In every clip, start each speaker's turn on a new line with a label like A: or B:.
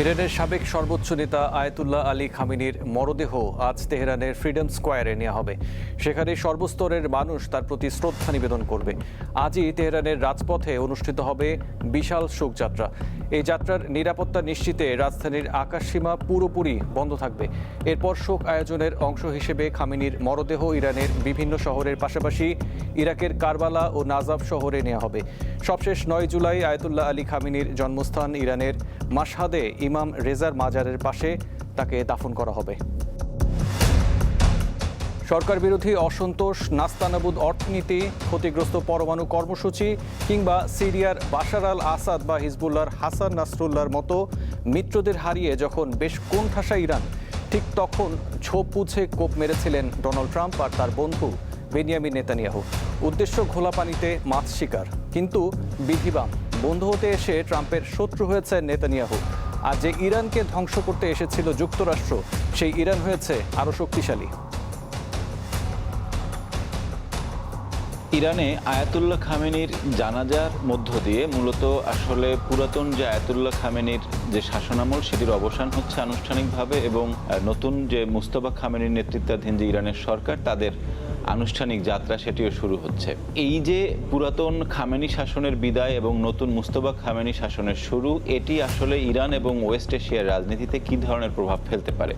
A: ইরানের সাবেক সর্বোচ্চ নেতা আয়াতুল্লাহ আলী খামেনির মরদেহ আজ তেহরানের ফ্রিডম স্কোয়ারে নেওয়া হবে। সেখানে সর্বস্তরের মানুষ তার প্রতি শ্রদ্ধা নিবেদন করবে। আজই তেহরানের রাজপথে অনুষ্ঠিত হবে বিশাল শোকযাত্রা। এই যাত্রার নিরাপত্তা নিশ্চিতে রাজধানীর আকাশসীমা পুরোপুরি বন্ধ থাকবে। এরপর শোক আয়োজনের অংশ হিসেবে খামেনির মরদেহ ইরানের বিভিন্ন শহরের পাশাপাশি ইরাকের কারবালা ও নাজাফ শহরে নেওয়া হবে। সবশেষ ৯ জুলাই আয়াতুল্লাহ আলী খামেনির জন্মস্থান ইরানের মাশহাদে ইমাম রেজার মাজারের পাশে তাকে দাফন করা হবে। সরকার বিরোধী অসন্তোষ, নাস্তানাবুদ অর্থনীতি, ক্ষতিগ্রস্ত পরমাণু কর্মসূচি কিংবা সিরিয়ার বাশার আল আসাদ বা হিজবুল্লাহর হাসান নাসরুল্লাহর মতো মিত্রদের হারিয়ে যখন বেশ কোণঠাসা ইরান, ঠিক তখন ঝোপ বুঝে কোপ মেরেছিলেন ডোনাল্ড ট্রাম্প আর তার বন্ধু বেনিয়ামিন নেতানিয়াহু। উদ্দেশ্য ঘোলা পানিতে মাছ শিকার, কিন্তু বিধিবাম বন্ধু হতে এসে ট্রাম্পের শত্রু হয়েছে নেতানিয়াহু। আর যে ইরানকে ধ্বংস করতে এসেছিল যুক্তরাষ্ট্র, সেই ইরান হয়েছে আরও শক্তিশালী।
B: ইরানে আয়াতুল্লাহ খামেনির জানাজার মধ্য দিয়ে মূলত আসলে পুরাতন যে আয়াতুল্লাহ খামেনির যে শাসনামল সেটির অবসান হচ্ছে আনুষ্ঠানিকভাবে, এবং নতুন যে মুস্তফা খামেনির নেতৃত্বাধীন যে ইরানের সরকার তাদের আনুষ্ঠানিক যাত্রা সেটিও শুরু হচ্ছে। এই যে পুরাতন খামেনি শাসনের বিদায় এবং নতুন মুস্তফা খামেনি শাসনের শুরু, এটি আসলে ইরান এবং ওয়েস্ট এশিয়ার রাজনীতিতে কী ধরনের প্রভাব ফেলতে পারে?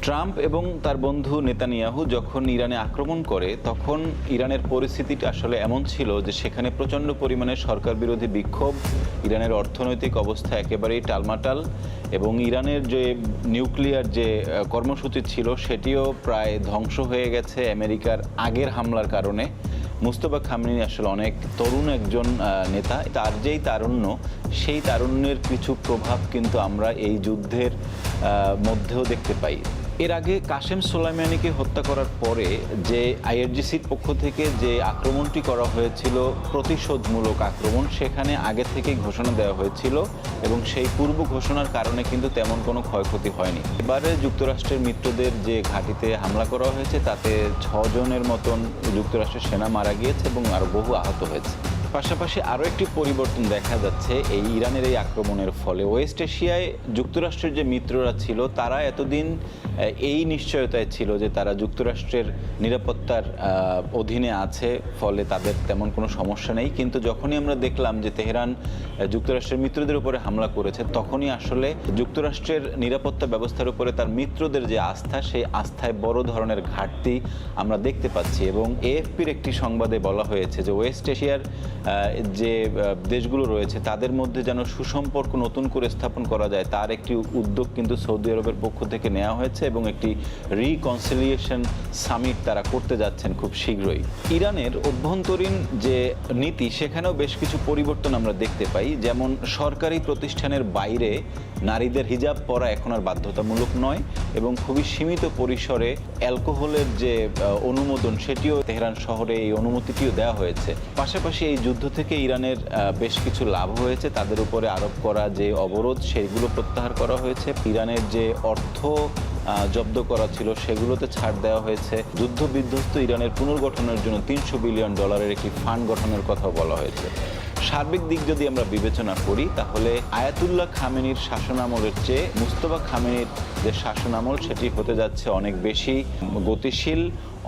B: ট্রাম্প এবং তার বন্ধু নেতানিয়াহু যখন ইরানে আক্রমণ করে তখন ইরানের পরিস্থিতিটা আসলে এমন ছিল যে সেখানে প্রচণ্ড পরিমাণে সরকার বিরোধী বিক্ষোভ, ইরানের অর্থনৈতিক অবস্থা একেবারেই টালমাটাল, এবং ইরানের যে নিউক্লিয়ার যে কর্মসূচি ছিল সেটিও প্রায় ধ্বংস হয়ে গেছে আমেরিকার আগের হামলার কারণে। মুস্তফা খামেনি আসলে অনেক তরুণ একজন নেতা, তার যেই তারুণ্য, সেই তারুণ্যের কিছু প্রভাব কিন্তু আমরা এই যুদ্ধের মধ্যেও দেখতে পাই। এর আগে কাশেম সোলাইমানিকে হত্যা করার পরে যে আইআরজিসির পক্ষ থেকে যে আক্রমণটি করা হয়েছিল, প্রতিশোধমূলক আক্রমণ, সেখানে আগে থেকেই ঘোষণা দেওয়া হয়েছিল এবং সেই পূর্ব ঘোষণার কারণে কিন্তু তেমন কোনো ক্ষয়ক্ষতি হয়নি। এবারে যুক্তরাষ্ট্রের মিত্রদের যে ঘাঁটিতে হামলা করা হয়েছে তাতে ৬ জনের মতন যুক্তরাষ্ট্রের সেনা মারা গিয়েছে এবং আরও বহু আহত হয়েছে। পাশাপাশি আরও একটি পরিবর্তন দেখা যাচ্ছে এই ইরানের এই আক্রমণের ফলে। ওয়েস্ট এশিয়ায় যুক্তরাষ্ট্রের যে মিত্ররা ছিল তারা এতদিন এই নিশ্চয়তায় ছিল যে তারা যুক্তরাষ্ট্রের নিরাপত্তার অধীনে আছে, ফলে তাদের তেমন কোনো সমস্যা নেই। কিন্তু যখনই আমরা দেখলাম যে তেহরান যুক্তরাষ্ট্রের মিত্রদের উপরে হামলা করেছে, তখনই আসলে যুক্তরাষ্ট্রের নিরাপত্তা ব্যবস্থার উপরে তার মিত্রদের যে আস্থা, সেই আস্থায় বড় ধরনের ঘাটতি আমরা দেখতে পাচ্ছি। এবং এএফপির একটি সংবাদে বলা হয়েছে যে ওয়েস্ট এশিয়ার যে দেশগুলো রয়েছে তাদের মধ্যে যেন সুসম্পর্ক নতুন করে স্থাপন করা যায়, তার একটি উদ্যোগ কিন্তু সৌদি আরবের পক্ষ থেকে নেওয়া হয়েছে এবং একটি রিকনসিলিয়েশন সামিট তারা করতে যাচ্ছেন খুব শীঘ্রই। ইরানের অভ্যন্তরীণ যে নীতি, সেখানেও বেশ কিছু পরিবর্তন আমরা দেখতে পাই। যেমন সরকারি প্রতিষ্ঠানের বাইরে নারীদের হিজাব পরা এখন আর বাধ্যতামূলক নয় এবং খুবই সীমিত পরিসরে অ্যালকোহলের যে অনুমোদন, সেটিও তেহরান শহরে এই অনুমতিটিও দেওয়া হয়েছে। পাশাপাশি এই যুদ্ধ থেকে ইরানের বেশ কিছু লাভ হয়েছে। তাদের উপরে আরোপ করা যে অবরোধ, সেইগুলো প্রত্যাহার করা হয়েছে। ইরানের যে অর্থ জব্দ করা ছিল সেগুলোতে ছাড় দেওয়া হয়েছে। যুদ্ধ বিধ্বস্ত ইরানের পুনর্গঠনের জন্য $300 বিলিয়ন একটি ফান্ড গঠনের কথা বলা হয়েছে। সার্বিক দিক যদি আমরা বিবেচনা করি তাহলে আয়াতুল্লাহ খামেনির শাসনামলের চেয়ে মুস্তফা খামেনির যে শাসনামল সেটি হতে যাচ্ছে অনেক বেশি গতিশীল,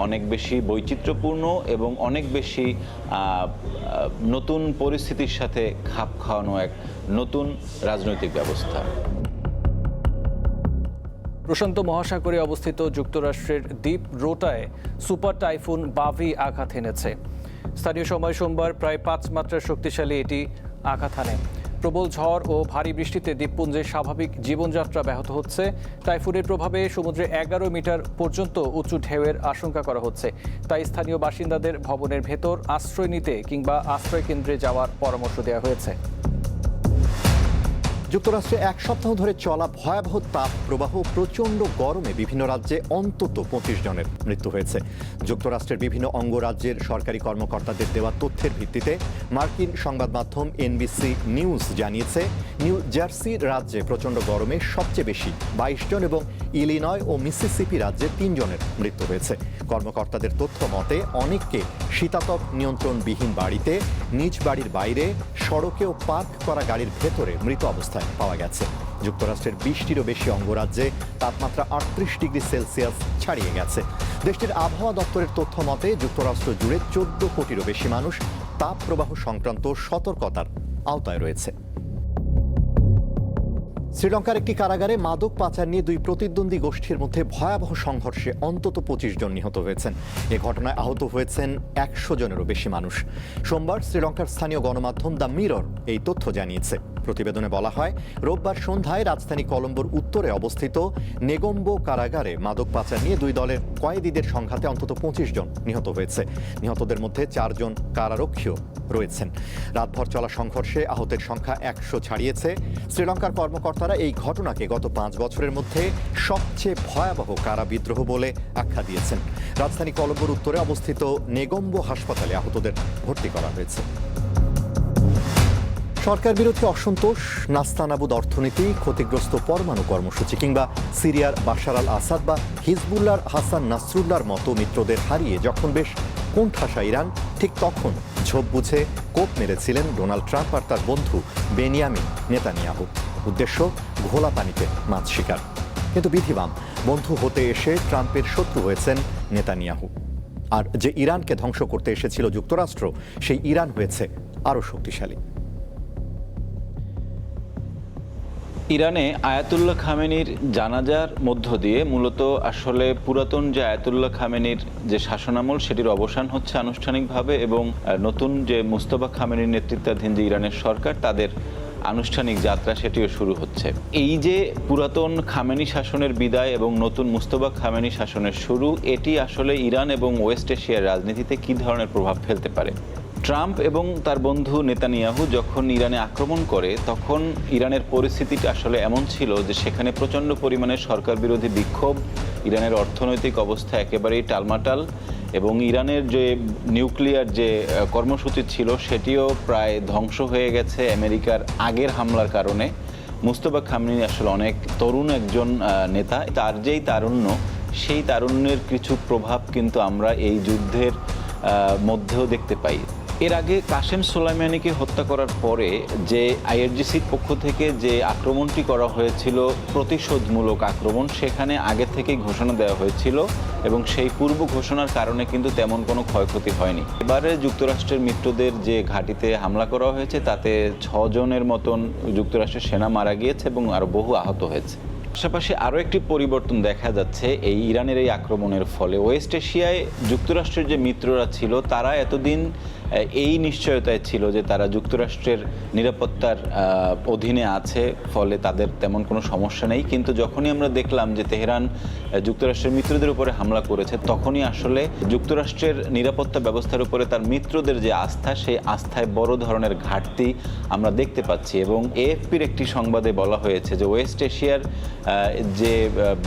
B: অনেক বেশি বৈচিত্র্যপূর্ণ এবং অনেক বেশি নতুন পরিস্থিতির সাথে খাপ খাওয়ানো এক নতুন রাজনৈতিক ব্যবস্থা।
A: প্রশান্ত মহাসাগরে অবস্থিত যুক্তরাষ্ট্রের দ্বীপ রোটায় সুপার টাইফুন বাভি আঘাত এনেছে। স্থানীয় সময় সোমবার প্রায় 5 মাত্রার শক্তিশালী এটি আঘাত হানে। প্রবল ঝড় ও ভারী বৃষ্টিতে দ্বীপপুঞ্জের স্বাভাবিক জীবনযাত্রা ব্যাহত হচ্ছে। টাইফুনের প্রভাবে সমুদ্রে 11 মিটার পর্যন্ত উঁচু ঢেউয়ের আশঙ্কা করা হচ্ছে। তাই স্থানীয় বাসিন্দাদের ভবনের ভেতর আশ্রয় নিতে কিংবা আশ্রয় কেন্দ্রে যাওয়ার পরামর্শ দেওয়া হয়েছে।
C: যুক্তরাষ্ট্রে 1 সপ্তাহ ধরে চলা ভয়াবহ তাপ প্রবাহ, প্রচণ্ড গরমে বিভিন্ন রাজ্যে অন্তত 25 জনের মৃত্যু হয়েছে। যুক্তরাষ্ট্রের বিভিন্ন অঙ্গরাজ্যের সরকারি কর্মকর্তাদের দেওয়া তথ্যের ভিত্তিতে মার্কিন সংবাদ মাধ্যম NBC নিউজ জানিয়েছে নিউ জার্সি রাজ্যে প্রচণ্ড গরমে সবচেয়ে বেশি 22 জন এবং ইলিনয় ও মিসিসিপি রাজ্যে 3 জনের মৃত্যু হয়েছে। কর্মকর্তাদের তথ্য মতে অনেককে শীতাতপ নিয়ন্ত্রণবিহীন বাড়িতে, নিজ বাড়ির বাইরে, সড়কে ও পার্ক করা গাড়ির ভেতরে মৃত অবস্থায় পাওয়া গেছে। যুক্তরাষ্ট্রের 20টিরও বেশি অঙ্গরাজ্যে তাপমাত্রা 38 ডিগ্রি সেলসিয়াস ছাড়িয়ে গেছে। দেশটির আবহাওয়া দপ্তরের তথ্য মতে যুক্তরাষ্ট্র জুড়ে 14 কোটিরও বেশি মানুষ তাপ প্রবাহ সংক্রান্ত সতর্কতার আওতায় রয়েছে। শ্রীলঙ্কার একটি কারাগারে মাদক পাচার নিয়ে দুই প্রতিদ্বন্দ্বী গোষ্ঠীর মধ্যে ভয়াবহ সংঘর্ষে অন্তত 25 জন নিহত হয়েছেন। এ ঘটনায় আহত হয়েছেন 100 জনেরও বেশি মানুষ। সোমবার শ্রীলঙ্কার স্থানীয় গণমাধ্যম দ্য মিরর এই তথ্য জানিয়েছে। প্রতিবেদনে বলা হয়, রোববার সন্ধ্যায় রাজধানী কলম্বোর উত্তরে অবস্থিত নেগম্বো কারাগারে মাদক পাচার নিয়ে দুই দলের কয়েদিদের সংঘাতে অন্তত 25 জন নিহত হয়েছে। নিহতদের মধ্যে 4 জন কারারক্ষীও রয়েছেন। রাতভর চলা সংঘর্ষে আহতের সংখ্যা 100 ছাড়িয়েছে। শ্রীলঙ্কার কর্মকর্তারা এই ঘটনাকে গত 5 বছরের মধ্যে সবচেয়ে ভয়াবহ কারা বিদ্রোহ বলে আখ্যা দিয়েছেন। রাজধানী কলম্বোর উত্তরে অবস্থিত নেগম্বো হাসপাতালে আহতদের ভর্তি করা হয়েছে। সরকার বিরোধী অসন্তোষ, নাস্তানাবুদ অর্থনীতি, ক্ষতিগ্রস্ত পরমাণু কর্মসূচি কিংবা সিরিয়ার বাশার আল আসাদ বা হিজবুল্লাহর হাসান নাসরুল্লাহর মতো মিত্রদের হারিয়ে যখন বেশ কোণঠাসা ইরান, ঠিক তখন ঝোপ বুঝে কোপ মেরেছিলেন ডোনাল্ড ট্রাম্প আর তার বন্ধু বেনিয়ামিন নেতানিয়াহু। উদ্দেশ্য ঘোলা পানিতে মাছ শিকার। কিন্তু বিধিবাম, বন্ধু হতে এসে ট্রাম্পের শত্রু হয়েছেন নেতানিয়াহু। আর যে ইরানকে ধ্বংস করতে এসেছিল যুক্তরাষ্ট্র, সেই ইরান হয়েছে আরও শক্তিশালী।
B: ইরানে আয়াতুল্লাহ খামেনির জানাজার মধ্য দিয়ে মূলত আসলে পুরাতন যে আয়াতুল্লাহ খামেনির যে শাসনামল সেটির অবসান হচ্ছে আনুষ্ঠানিকভাবে, এবং নতুন যে মুস্তফা খামেনির নেতৃত্বাধীন যে ইরানের সরকার তাদের আনুষ্ঠানিক যাত্রা সেটিও শুরু হচ্ছে। এই যে পুরাতন খামেনি শাসনের বিদায় এবং নতুন মুস্তফা খামেনি শাসনের শুরু, এটি আসলে ইরান এবং ওয়েস্ট এশিয়ার রাজনীতিতে কী ধরনের প্রভাব ফেলতে পারে? ট্রাম্প এবং তার বন্ধু নেতানিয়াহু যখন ইরানে আক্রমণ করে তখন ইরানের পরিস্থিতিটা আসলে এমন ছিল যে সেখানে প্রচণ্ড পরিমাণে সরকার বিরোধী বিক্ষোভ, ইরানের অর্থনৈতিক অবস্থা একেবারেই টালমাটাল, এবং ইরানের যে নিউক্লিয়ার যে কর্মসূচি ছিল সেটিও প্রায় ধ্বংস হয়ে গেছে আমেরিকার আগের হামলার কারণে। মুস্তফা খামেনি আসলে অনেক তরুণ একজন নেতা, তার যেই তারুণ্য, সেই তারুণ্যের কিছু প্রভাব কিন্তু আমরা এই যুদ্ধের মধ্যেও দেখতে পাই। এর আগে কাসেম সোলাইমানিকে হত্যা করার পরে যে আইআরজিসির পক্ষ থেকে যে আক্রমণটি করা হয়েছিল, প্রতিশোধমূলক আক্রমণ, সেখানে আগে থেকেই ঘোষণা দেওয়া হয়েছিল এবং সেই পূর্ব ঘোষণার কারণে কিন্তু তেমন কোনো ক্ষয়ক্ষতি হয়নি। এবারে যুক্তরাষ্ট্রের মিত্রদের যে ঘাঁটিতে হামলা করা হয়েছে তাতে 6 জনের মতন যুক্তরাষ্ট্রের সেনা মারা গিয়েছে এবং আরও বহু আহত হয়েছে। পাশাপাশি আরও একটি পরিবর্তন দেখা যাচ্ছে এই ইরানের এই আক্রমণের ফলে। ওয়েস্ট এশিয়ায় যুক্তরাষ্ট্রের যে মিত্ররা ছিল তারা এতদিন এই নিশ্চয়তায় ছিল যে তারা যুক্তরাষ্ট্রের নিরাপত্তার অধীনে আছে, ফলে তাদের তেমন কোনো সমস্যা নেই। কিন্তু যখনই আমরা দেখলাম যে তেহরান যুক্তরাষ্ট্রের মিত্রদের উপরে হামলা করেছে, তখনই আসলে যুক্তরাষ্ট্রের নিরাপত্তা ব্যবস্থার উপরে তার মিত্রদের যে আস্থা, সেই আস্থায় বড় ধরনের ঘাটতি আমরা দেখতে পাচ্ছি। এবং এএফপির একটি সংবাদে বলা হয়েছে যে ওয়েস্ট এশিয়ার যে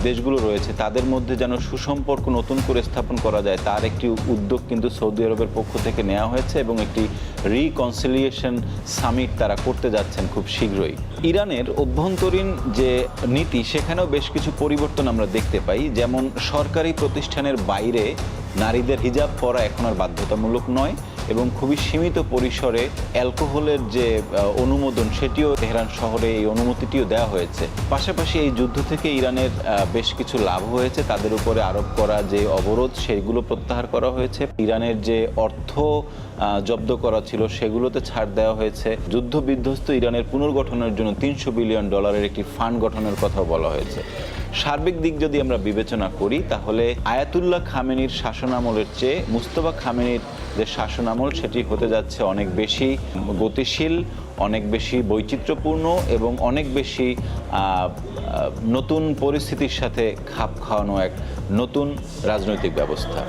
B: দেশগুলো রয়েছে তাদের মধ্যে যেন সুসম্পর্ক নতুন করে স্থাপন করা যায়, তার একটি উদ্যোগ কিন্তু সৌদি আরবের পক্ষ থেকে নেওয়া হয়েছে এবং একটি রিকনসিলিয়েশন সামিট তারা করতে যাচ্ছেন খুব শীঘ্রই। ইরানের অভ্যন্তরীণ যে নীতি, সেখানেও বেশ কিছু পরিবর্তন আমরা দেখতে পাই। যেমন সরকারি প্রতিষ্ঠানের বাইরে নারীদের হিজাব পরা এখন আর বাধ্যতামূলক নয় এবং খুবই সীমিত পরিসরে অ্যালকোহলের যে অনুমোদন, সেটিও তেহরান শহরে এই অনুমতিটিও দেওয়া হয়েছে। পাশাপাশি এই যুদ্ধ থেকে ইরানের বেশ কিছু লাভ হয়েছে, তাদের উপরে আরোপ করা যে অবরোধ সেগুলো প্রত্যাহার করা হয়েছে। ইরানের যে অর্থ জব্দ করা ছিল সেগুলোতে ছাড় দেওয়া হয়েছে। যুদ্ধ বিধ্বস্ত ইরানের পুনর্গঠনের জন্য $300 বিলিয়ন একটি ফান্ড গঠনের কথাও বলা হয়েছে। সার্বিক দিক যদি আমরা বিবেচনা করি তাহলে আয়াতুল্লাহ খামেনির শাসনামলের চেয়ে মুস্তফা খামেনির যে শাসনামল সেটি হতে যাচ্ছে অনেক বেশি গতিশীল, অনেক বেশি বৈচিত্র্যপূর্ণ এবং অনেক বেশি নতুন পরিস্থিতির সাথে খাপ খাওয়ানো এক নতুন রাজনৈতিক ব্যবস্থা।